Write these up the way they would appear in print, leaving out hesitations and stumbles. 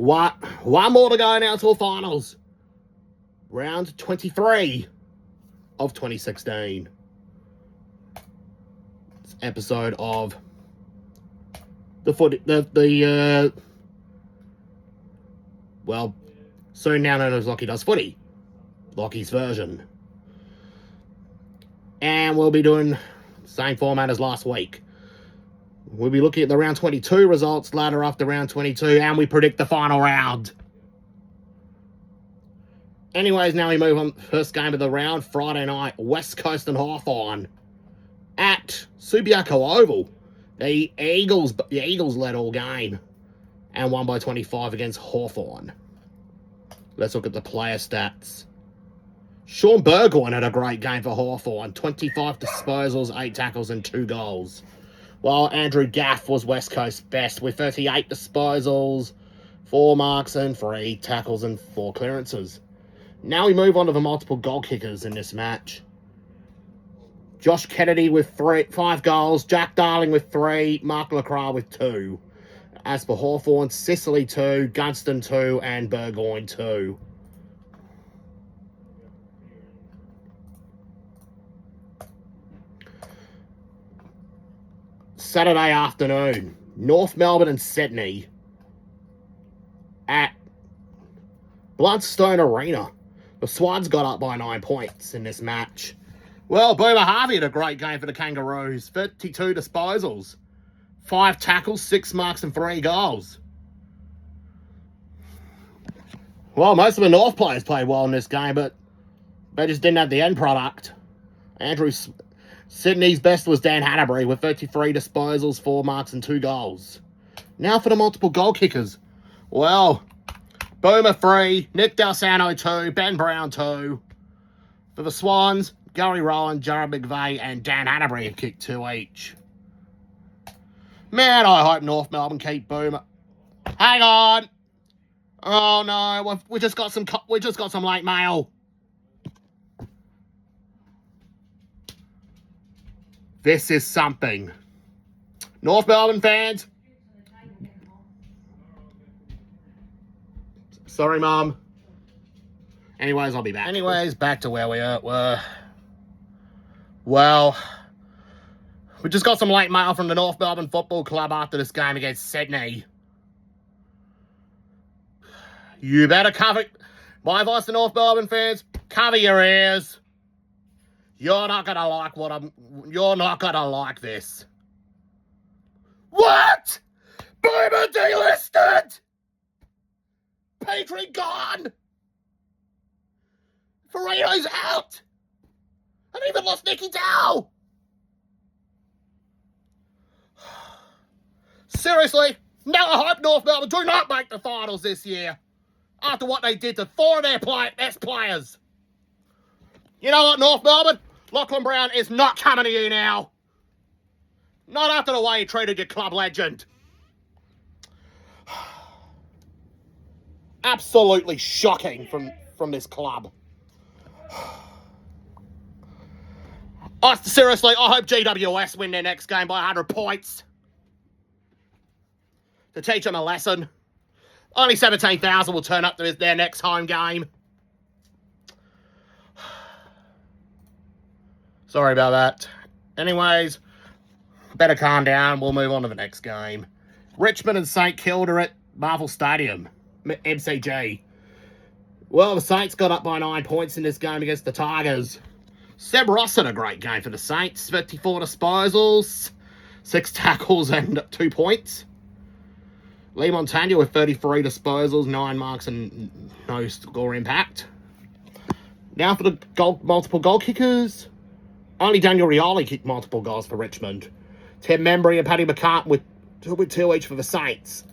One more to go now to the finals. Round 23 of 2016. This episode of the footy, well, soon now known as Lachie Does Footy. Lachie's version. And we'll be doing the same format as last week. We'll be looking at the round 22 results, ladder after round 22, and we predict the final round. Anyways, now we move on. First game of the round, Friday night, West Coast and Hawthorn at Subiaco Oval. The Eagles led all game and won by 25 against Hawthorn. Let's look at the player stats. Sean Burgoyne had a great game for Hawthorn. 25 disposals, 8 tackles and 2 goals. While Andrew Gaff was West Coast's best with 38 disposals, 4 marks and 3 tackles and 4 clearances. Now we move on to the multiple goal kickers in this match. Josh Kennedy with 5 goals, Jack Darling with 3, Mark Lacroix with 2. As for Hawthorn, Sicily 2, Gunston 2 and Burgoyne 2. Saturday afternoon, North Melbourne and Sydney at Bloodstone Arena. The Swans got up by 9 points in this match. Well, Boomer Harvey had a great game for the Kangaroos. 32 disposals, 5 tackles, 6 marks and 3 goals. Well, most of the North players played well in this game, but they just didn't have the end product. Sydney's best was Dan Hanbury with 33 disposals, 4 marks and 2 goals. Now for the multiple goal kickers. Well, Boomer 3, Nick Dalsano 2, Ben Brown 2. For the Swans, Gary Rowan, Jared McVeigh and Dan Hanbury have kicked 2 each. Man, I hope North Melbourne keep Boomer. Hang on. Oh no, we just got some late mail. This is something. North Melbourne fans. Sorry, Mum. Anyways, I'll be back. Anyways, back to where we were. Well, we just got some late mail from the North Melbourne Football Club after this game against Sydney. You better cover... My advice to North Melbourne fans, cover your ears. You're not gonna like you're not gonna like this. What? Boomer delisted! Petrie gone! Farino's out! And even lost Nicky Dow! Seriously, now I hope North Melbourne do not make the finals this year. After what they did to 4 of their best players. You know what, North Melbourne? Lachlan Brown is not coming to you now. Not after the way he treated your club legend. Absolutely shocking from this club. Seriously, I hope GWS win their next game by 100 points. To teach them a lesson. Only 17,000 will turn up to their next home game. Sorry about that. Anyways, better calm down. We'll move on to the next game. Richmond and St Kilda at Marvel Stadium, MCG. Well, the Saints got up by 9 points in this game against the Tigers. Seb Ross had a great game for the Saints. 54 disposals, 6 tackles and 2 points. Lee Montagna with 33 disposals, 9 marks and no score impact. Now for the multiple goal kickers. Only Daniel Rioli kicked multiple goals for Richmond. Tim Membry and Paddy McCartan with 2 each for the Saints.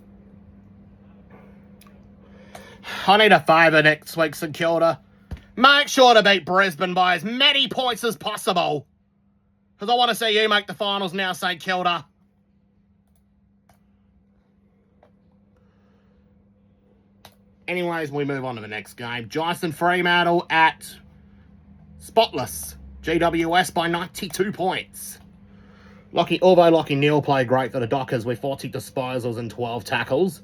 I need a favour next week, St Kilda. Make sure to beat Brisbane by as many points as possible. Because I want to see you make the finals now, St Kilda. Anyways, we move on to the next game. Giants and Fremantle at Spotless. GWS by 92 points. Lachie Neal played great for the Dockers with 40 disposals and 12 tackles.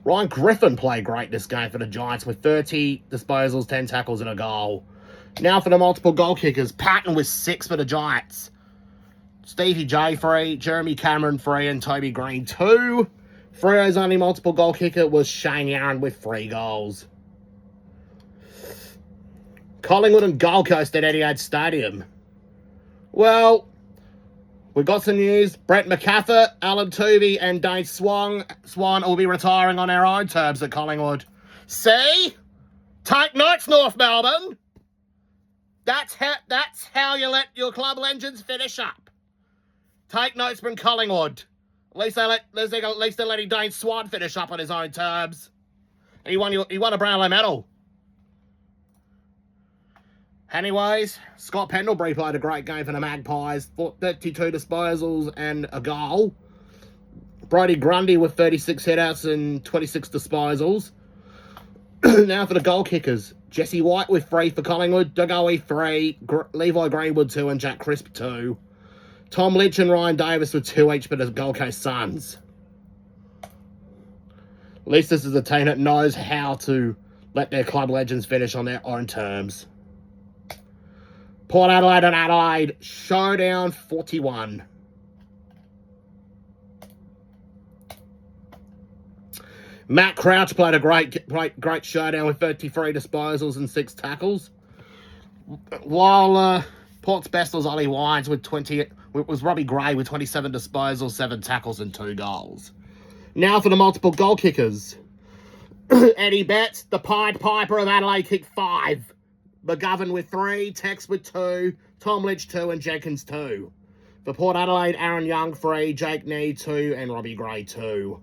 Ryan Griffin played great this game for the Giants with 30 disposals, 10 tackles and a goal. Now for the multiple goal kickers. Patton with 6 for the Giants. Stevie J 3, Jeremy Cameron 3, and Toby Green 2. Freo's only multiple goal kicker was Shane Yarn with 3 goals. Collingwood and Gold Coast at Etihad Stadium. Well, we got some news. Brett McCaffrey, Alan Tooby, and Dane Swan will be retiring on their own terms at Collingwood. See? Take notes, North Melbourne. That's how you let your club legends finish up. Take notes from Collingwood. At least they're letting Dane Swan finish up on his own terms. And he won a Brownlow medal. Anyways, Scott Pendlebury played a great game for the Magpies. 32 disposals and a goal. Brodie Grundy with 36 headouts and 26 disposals. Now for the goal kickers. Jesse White with 3 for Collingwood. Dogoe 3. Levi Greenwood 2 and Jack Crisp 2. Tom Lynch and Ryan Davis with 2 each for the Gold Coast Suns. At least this is a team that knows how to let their club legends finish on their own terms. Port Adelaide and Adelaide, showdown 41. Matt Crouch played a great showdown with 33 disposals and 6 tackles. While Port's best was Ollie Wines with 20. It was Robbie Gray with 27 disposals, 7 tackles and 2 goals. Now for the multiple goal kickers. Eddie Betts, the Pied Piper of Adelaide, kicked 5. McGovern with 3, Tex with 2, Tom Lynch 2, and Jenkins 2. For Port Adelaide, Aaron Young 3, Jake Nee 2, and Robbie Gray 2.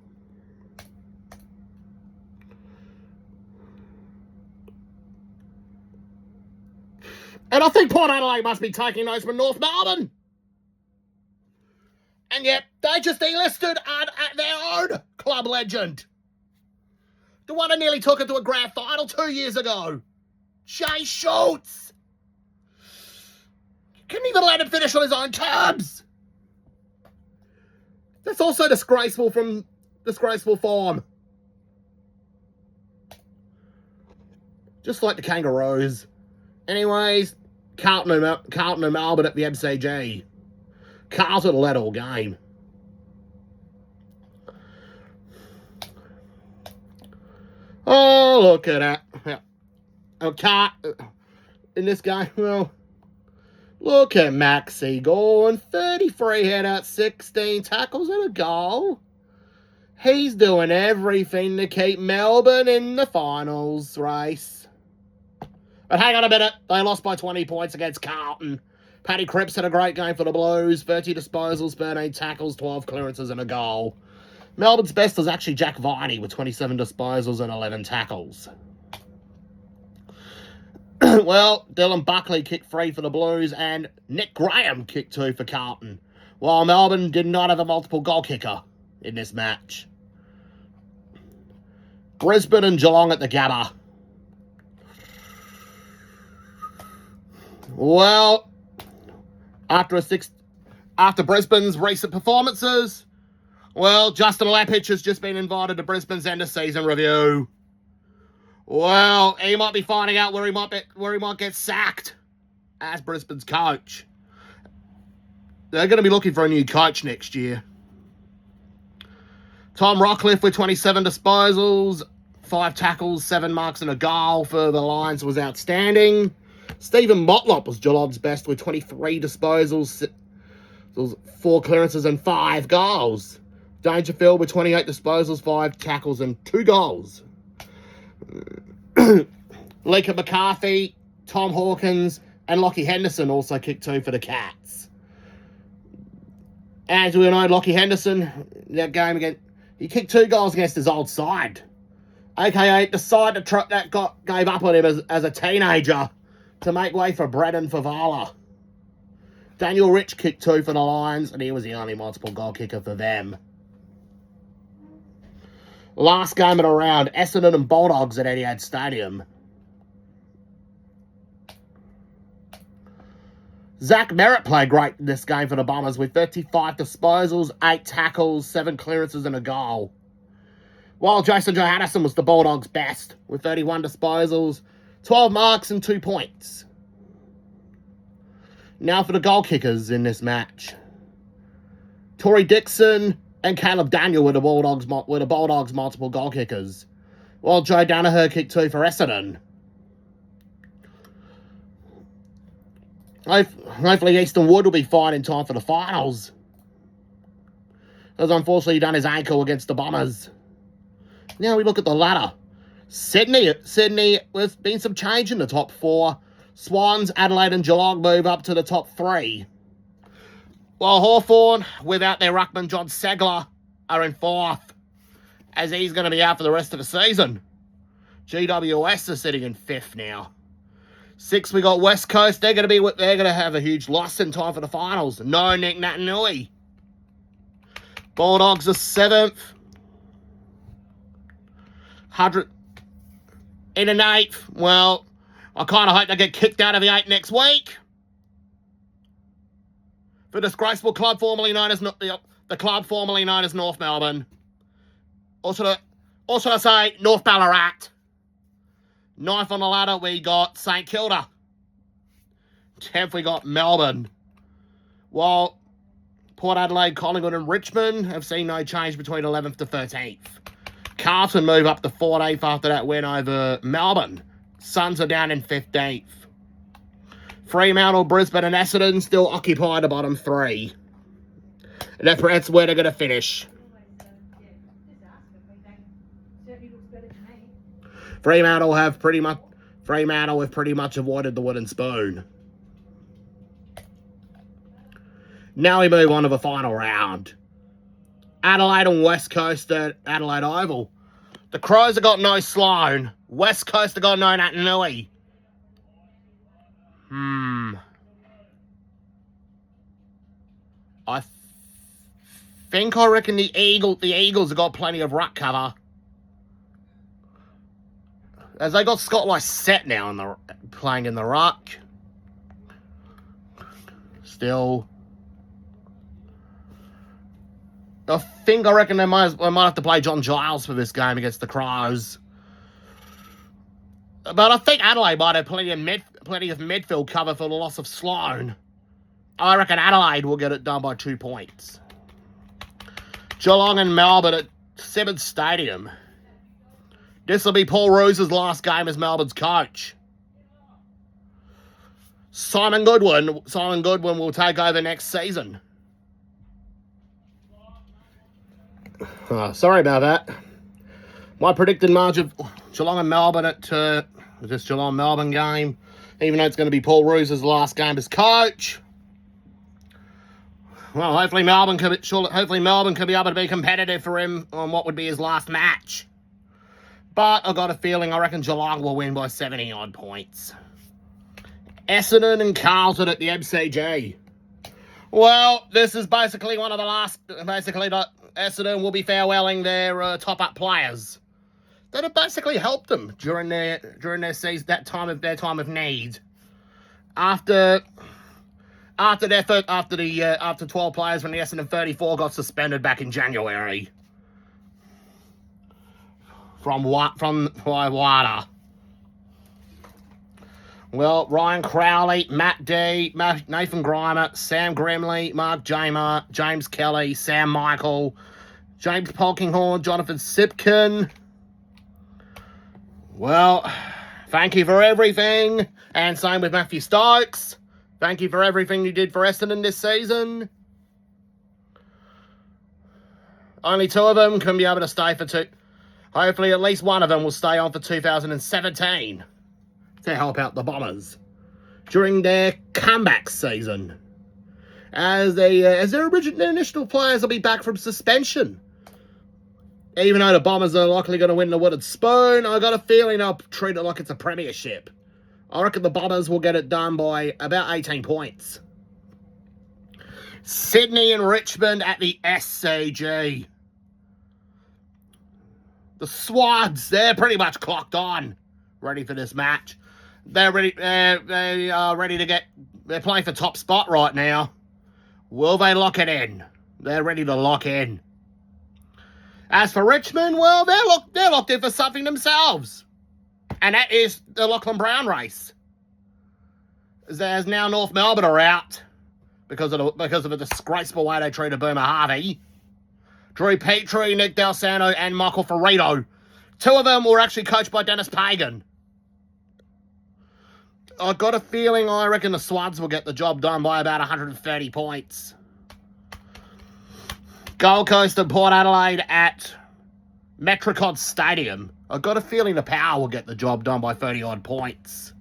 And I think Port Adelaide must be taking notes from North Melbourne. And yet, they just delisted at their own club legend. The one that nearly took it to a grand final 2 years ago. Jay Schultz. Couldn't even let him finish on his own terms. That's also disgraceful form. Just like the Kangaroos. Anyways, Carlton and Melbourne at the MCG. Carlton led all game. Oh, look at that. Yeah. In this game, well, look at Maxi Gorn, 33 headouts, 16 tackles and a goal. He's doing everything to keep Melbourne in the finals race. But hang on a minute, they lost by 20 points against Carlton. Paddy Cripps had a great game for the Blues, 30 disposals, 13 tackles, 12 clearances and a goal. Melbourne's best was actually Jack Viney with 27 disposals and 11 tackles. Well, Dylan Buckley kicked 3 for the Blues and Nick Graham kicked 2 for Carlton, while Melbourne did not have a multiple goal kicker in this match. Brisbane and Geelong at the Gabba. Well, after Brisbane's recent performances, well, Justin Leppich has just been invited to Brisbane's end of season review. Well, he might be finding out where he might get sacked as Brisbane's coach. They're going to be looking for a new coach next year. Tom Rockcliffe with 27 disposals, 5 tackles, 7 marks and a goal for the Lions was outstanding. Stephen Motlop was Geelong's best with 23 disposals, 4 clearances and 5 goals. Dangerfield with 28 disposals, 5 tackles and 2 goals. Leaker McCarthy, Tom Hawkins, and Lachie Henderson also kicked 2 for the Cats. As we know, Lachie Henderson, that game again, he kicked 2 goals against his old side. AKA the side that gave up on him as a teenager to make way for Brendan Favala. Daniel Rich kicked 2 for the Lions, and he was the only multiple goal kicker for them. Last game of the round, Essendon and Bulldogs at Etihad Stadium. Zach Merritt played great in this game for the Bombers with 35 disposals, 8 tackles, 7 clearances and a goal. while Jason Johannesson was the Bulldogs' best, with 31 disposals, 12 marks and 2 points. Now for the goal kickers in this match. Tory Dixon and Caleb Daniel were the Bulldogs' multiple goal kickers, while Joe Danaher kicked 2 for Essendon. Hopefully Easton Wood will be fine in time for the finals, as unfortunately he done his ankle against the Bombers. Now we look at the ladder. Sydney, there's been some change in the top 4. Swans, Adelaide and Geelong move up to the top 3. While Hawthorn, without their ruckman John Segler, are in 4th, as he's going to be out for the rest of the season. GWS are sitting in 5th now. 6th, we got West Coast. They're going to have a huge loss in time for the finals. No Nick Natanui. Bulldogs are 7th. 100 in an 8th. Well, I kind of hope they get kicked out of the 8 next week. The disgraceful club formerly known as the club formerly known as North Melbourne. Or should I say North Ballarat. 9th on the ladder, we got St Kilda. 10th, we got Melbourne. While Port Adelaide, Collingwood and Richmond have seen no change between 11th to 13th. Carlton move up to 14th after that win over Melbourne. Suns are down in 15th. Fremantle, Brisbane and Essendon still occupy the bottom 3. And that's where they're going to finish. Fremantle have pretty much avoided the wooden spoon. Now we move on to the final round. Adelaide and West Coast at Adelaide Oval. The Crows have got no Sloane. West Coast have got no Natanui. I reckon the Eagles have got plenty of ruck cover, as they got Scott Lysette now playing in the ruck. Still, I reckon they might have to play John Giles for this game against the Crows. But I think Adelaide might have plenty of midfield cover for the loss of Sloane. I reckon Adelaide will get it done by 2 points. Geelong and Melbourne at Simmons Stadium. This will be Paul Rose's last game as Melbourne's coach. Simon Goodwin will take over next season. Sorry about that. My predicted margin of Geelong and Melbourne at this Geelong-Melbourne game, even though it's going to be Paul Rose's last game as coach. Well, hopefully Melbourne can be able to be competitive for him on what would be his last match. But I've got a feeling I reckon Geelong will win by 70-odd points. Essendon and Carlton at the MCG. Well, this is basically one of the last... Essendon will be farewelling their top-up players that have basically helped them during their season, their time of need. After 12 players from the Essendon 34 got suspended back in January from WADA. Well, Ryan Crowley, Matt D, Nathan Grimer, Sam Grimley, Mark Jamer, James Kelly, Sam Michael, James Polkinghorn, Jonathan Sipkin. Well, thank you for everything. And same with Matthew Stokes. Thank you for everything you did for Essendon this season. Only 2 of them can be able to stay for 2. Hopefully at least one of them will stay on for 2017 to help out the Bombers during their comeback season. As their initial players will be back from suspension. Even though the Bombers are likely going to win the wooden spoon, I got a feeling they'll treat it like it's a premiership. I reckon the Bombers will get it done by about 18 points. Sydney and Richmond at the SCG. The Swans, they're pretty much clocked on, ready for this match. They're ready. They are ready to get. They're playing for top spot right now. Will they lock it in? They're ready to lock in. As for Richmond, well, they're locked in for something themselves. And that is the Lachlan Brown race. As now North Melbourne are out because of a disgraceful way they treated Boomer Harvey. Drew Petrie, Nick Del Santo, and Michael Ferrito. Two of them were actually coached by Dennis Pagan. I've got a feeling I reckon the Swans will get the job done by about 130 points. Gold Coast and Port Adelaide at Metricon Stadium. I've got a feeling the Power will get the job done by 30-odd points.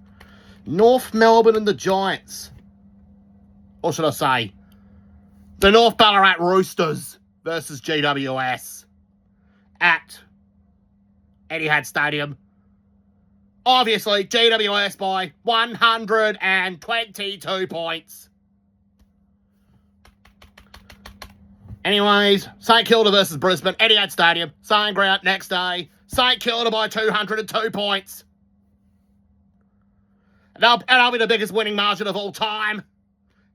North Melbourne and the Giants. Or should I say, the North Ballarat Roosters versus GWS at Etihad Stadium. Obviously, GWS by 122 points. Anyways, St Kilda versus Brisbane, Etihad Stadium, same ground next day. St Kilda by 202 points. And that'll be the biggest winning margin of all time.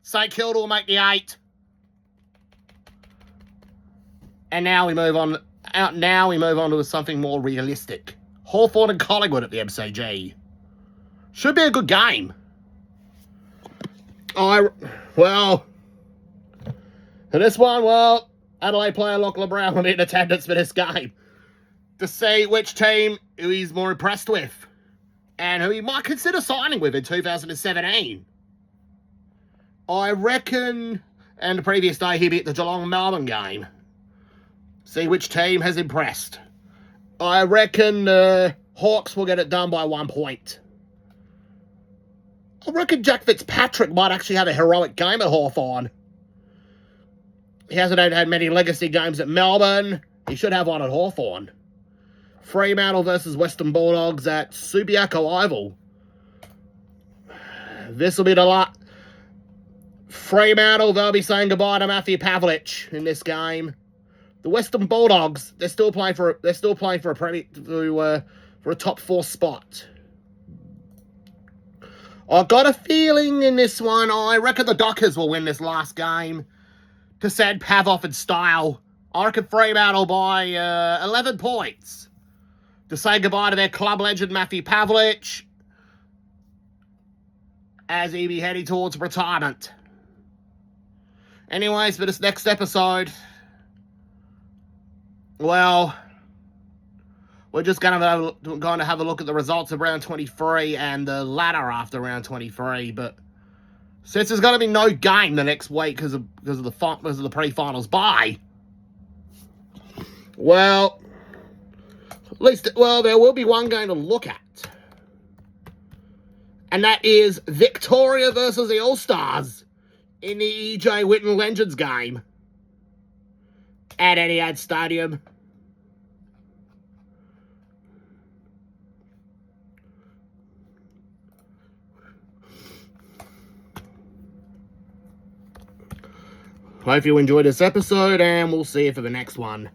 St Kilda will make the 8. And now we move on. To something more realistic. Hawthorn and Collingwood at the MCG. Should be a good game. In this one, Adelaide player Lachlan Brown will be in attendance for this game to see which team who he's more impressed with and who he might consider signing with in 2017. I reckon, and the previous day he beat the Geelong-Melbourne game. See which team has impressed. I reckon Hawks will get it done by 1 point. I reckon Jack Fitzpatrick might actually have a heroic game at Hawthorn. He hasn't had many legacy games at Melbourne. He should have one at Hawthorn. Fremantle versus Western Bulldogs at Subiaco Oval. This will be the last. Fremantle, they'll be saying goodbye to Matthew Pavlich in this game. The Western Bulldogs, they're still playing for a top 4 spot. I've got a feeling in this one, I reckon the Dockers will win this last game to send Pav off in style. I reckon Fremantle by 11 points to say goodbye to their club legend Matthew Pavlich as he be heading towards retirement. Anyways, for this next episode, well, we're just going to have a look at the results of round 23 and the ladder after round 23. But since there's going to be no game the next week because of the pre-finals bye, there will be one game to look at, and that is Victoria versus the All-Stars in the E.J. Whitten Legends game at Etihad Stadium. Hope you enjoyed this episode, and we'll see you for the next one.